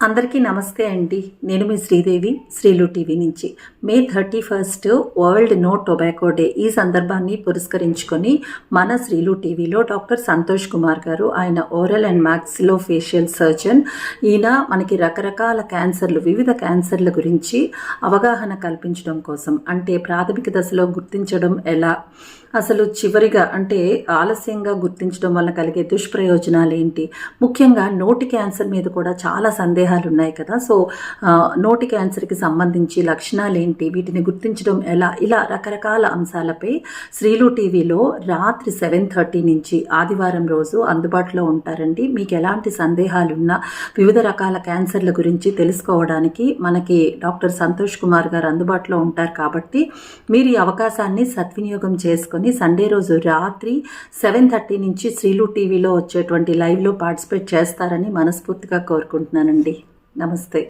అందరికీ నమస్తే అండి. నేను మీ శ్రీదేవి, శ్రీలు టీవీ నుంచి. మే 31 వరల్డ్ నో టొబాకో డే. ఈ సందర్భాన్ని పురస్కరించుకొని మన శ్రీలు టీవీలో డాక్టర్ సంతోష్ కుమార్ గారు, ఆయన ఓరల్ అండ్ మాక్సిలోఫేషియల్ సర్జన్. ఈయన మనకి రకరకాల క్యాన్సర్లు, వివిధ క్యాన్సర్ల గురించి అవగాహన కల్పించడం కోసం, అంటే ప్రాథమిక దశలో గుర్తించడం ఎలా, అసలు చివరిగా అంటే ఆలస్యంగా గుర్తించడం వల్ల కలిగే దుష్ప్రయోజనాలు ఏంటి, ముఖ్యంగా నోటి క్యాన్సర్ మీద కూడా చాలా సందేహాలు ఉన్నాయి కదా. సో నోటి క్యాన్సర్కి సంబంధించి లక్షణాలు ఏంటి, వీటిని గుర్తించడం ఎలా, ఇలా రకరకాల అంశాలపై శ్రీలు టీవీలో రాత్రి 7:30 నుంచి ఆదివారం రోజు అందుబాటులో ఉంటారండి. మీకు ఎలాంటి సందేహాలున్నా, వివిధ రకాల క్యాన్సర్ల గురించి తెలుసుకోవడానికి మనకి డాక్టర్ సంతోష్ కుమార్ గారు అందుబాటులో ఉంటారు. కాబట్టి మీరు ఈ అవకాశాన్ని సద్వినియోగం చేసుకొని సండే రోజు రాత్రి 7:30 నుంచి శ్రీలు టీవీలో వచ్చేటువంటి లైవ్లో పార్టిసిపేట్ చేస్తారని మనస్ఫూర్తిగా కోరుకుంటున్నానండి. నమస్తే.